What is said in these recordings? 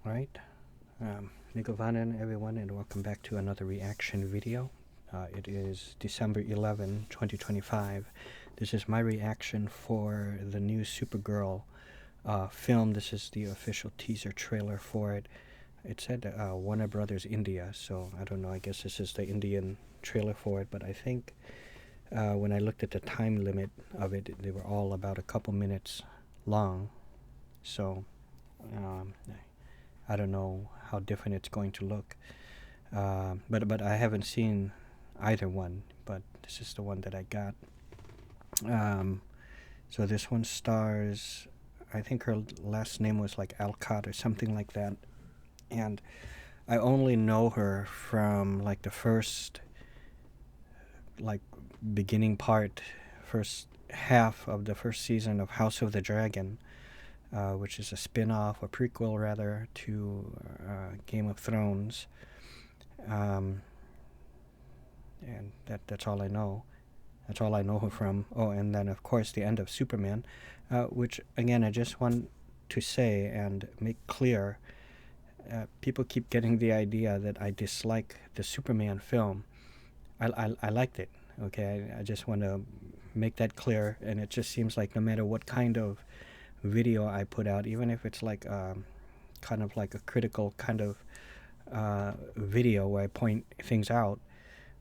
Right. Nigovanen everyone, and welcome back to another reaction video. It is December 11, 2025. This is my reaction for the new Supergirl film. This is the official teaser trailer for it. It said Warner Brothers India, so I don't know, I guess this is the Indian trailer for it, but I think when I looked at the time limit of it, they were all about a couple minutes long. So I don't know how different it's going to look. But I haven't seen either one, but this is the one that I got. So this one stars, I think her last name was like Alcott or something like that. And I only know her from like the first, like beginning part, first half of the first season of House of the Dragon, which is a spin-off, a prequel rather, to Game of Thrones. And that's all I know. That's all I know her from. Oh, and then of course the end of Superman, which again I just want to say and make clear. People keep getting the idea that I dislike the Superman film. I liked it. Okay, I just want to make that clear. And it just seems like no matter what kind of video I put out, even if it's like kind of like a critical kind of video where I point things out,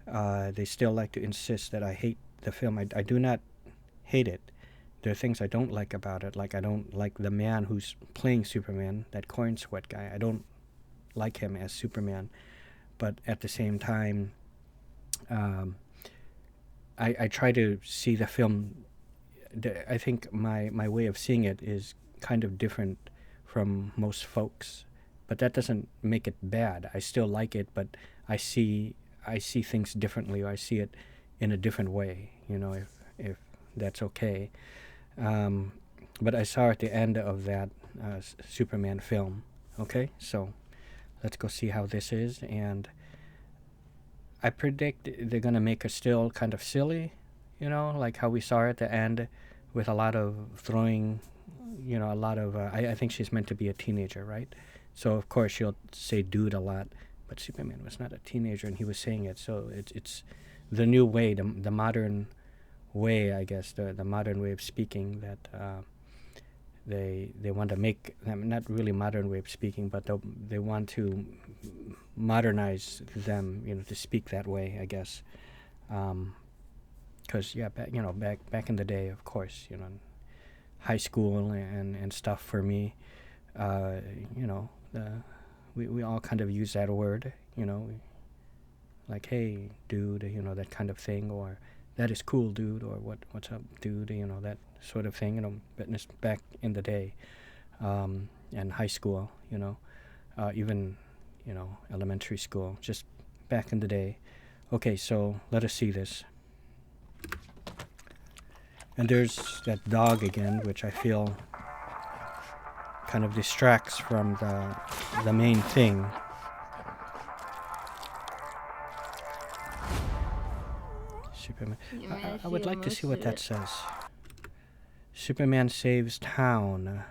they still like to insist that I hate the film. I do not hate it. There are things I don't like about it, like I don't like the man who's playing Superman, that corn sweat guy. I don't like him as Superman, but at the same time, I try to see the film. I think my way of seeing it is kind of different from most folks, but that doesn't make it bad. I still like it, but I see things differently, or I see it in a different way, you know, if that's okay. But I saw at the end of that Superman film. Okay, so let's go see how this is, and I predict they're gonna make her still kind of silly, you know, like how we saw her at the end, with a lot of throwing, you know, a lot of, I think she's meant to be a teenager, right? So of course she'll say dude a lot, but Superman was not a teenager and he was saying it, so it's the new way, the modern way, I guess, the modern way of speaking that they want to make, not really modern way of speaking, but they want to modernize them, you know, to speak that way, I guess. Because yeah, back in the day, of course, you know, high school and stuff for me, you know, we all kind of use that word, you know, like, hey dude, you know, that kind of thing, or that is cool dude, or what's up dude, you know, that sort of thing, you know, but back in the day, and high school, you know, even, you know, elementary school, just back in the day. Okay, so let us see this. And there's that dog again, which I feel kind of distracts from the main thing. Superman. I would like to see what that says. Superman saves town.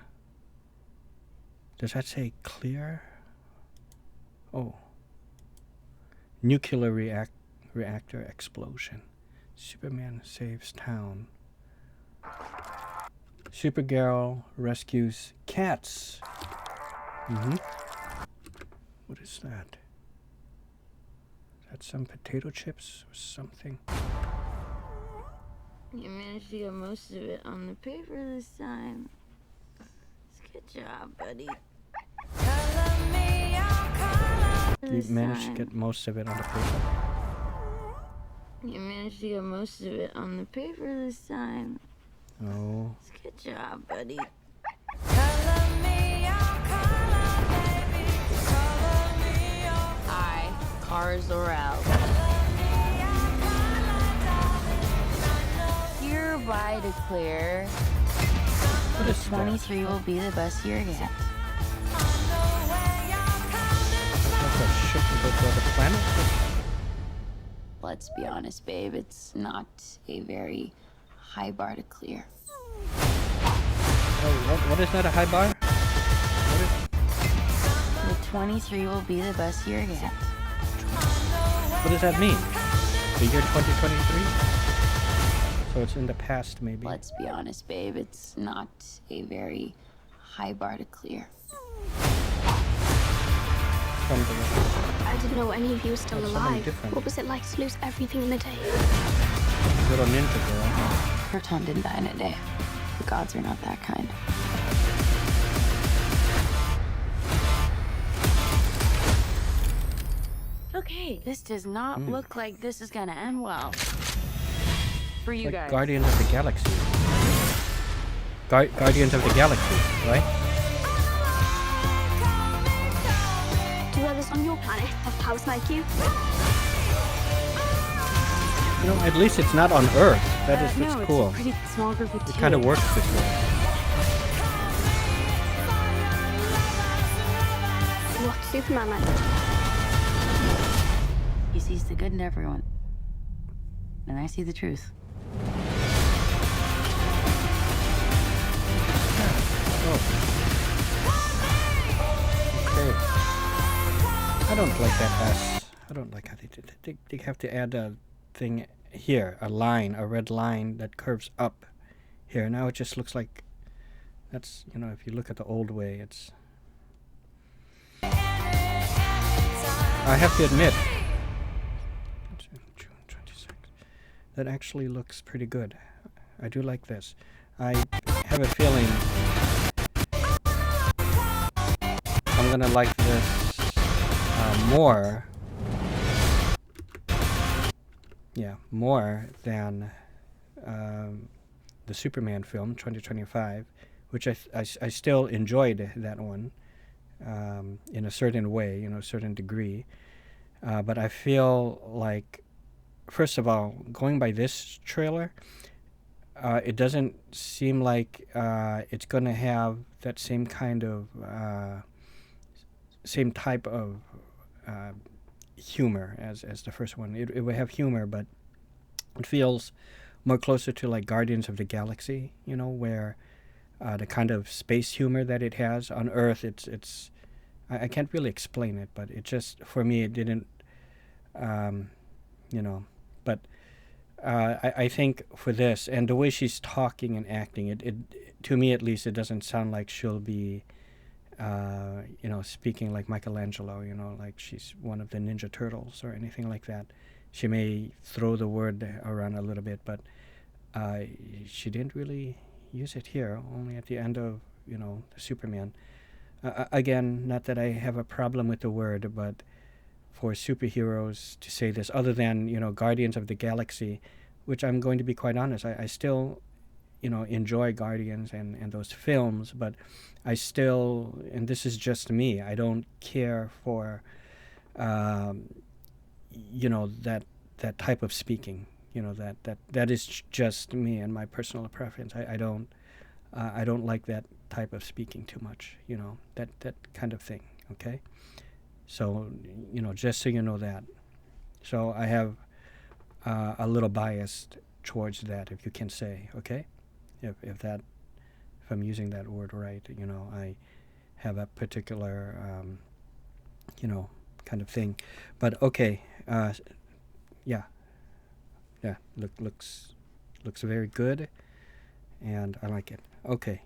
Does that say clear? Oh. Nuclear reactor explosion. Superman saves town. Supergirl rescues cats. What is that? Is that some potato chips or something? You managed to get most of it on the paper this time. Good job, buddy. You managed to get most of it on the paper? You managed to get most of it on the paper this time. Oh. Good job, buddy. Hi, cars are out. Hereby declare What is 23 will be the best year yet. Like a ship about the other planet? Let's be honest, babe, it's not a very high bar to clear. Oh, what is that, a high bar? What is... 2023 will be the best year yet. What does that mean? The year 2023? So it's in the past, maybe. Let's be honest, babe, it's not a very high bar to clear. From the I didn't know any of you were still That's something alive. different. What was it like to lose everything in a day? little ninja girl. Her Tom didn't die in a day. The gods are not that kind. Okay, this does not look like this is gonna end well. For you Like guys. Guardians of the Galaxy. Guardians of the Galaxy, right? Do others on your planet have powers like you? You know, at least it's not on Earth. That's No, cool. it's a pretty small group of two. It kind of works this way. What's Superman like? He sees the good in everyone. And I see the truth. Oh. Okay. I don't like that S. I don't like how they did it. They have to add a thing here, a line, a red line that curves up here. Now it just looks like that's, you know, if you look at the old way, it's... I have to admit, June 26th, that actually looks pretty good. I do like this. I have a feeling I'm gonna like this more. Yeah, more than the Superman film 2025, which I still enjoyed that one in a certain way, you know, a certain degree. But I feel like, first of all, going by this trailer, it doesn't seem like it's going to have that same kind of, same type of humor as the first one. It will have humor, but it feels more closer to like Guardians of the Galaxy, you know, where the kind of space humor that it has on Earth, it's I can't really explain it, but it just, for me, it didn't, you know, but I think for this, and the way she's talking and acting, it to me at least, it doesn't sound like she'll be, you know, speaking like Michelangelo, you know, like she's one of the Ninja Turtles or anything like that. She may throw the word around a little bit, but she didn't really use it here, only at the end of, you know, the Superman. Again, not that I have a problem with the word, but for superheroes to say this, other than, you know, Guardians of the Galaxy, which I'm going to be quite honest, I still, you know, enjoy Guardians and those films, but I still, and this is just me, I don't care for, you know, that type of speaking, you know, that is just me and my personal preference. I don't like that type of speaking too much, you know, that kind of thing, okay? So, you know, just so you know that. So I have a little bias towards that, if you can say, okay? If I'm using that word right, you know, I have a particular, you know, kind of thing. But okay, yeah, looks very good, and I like it. Okay.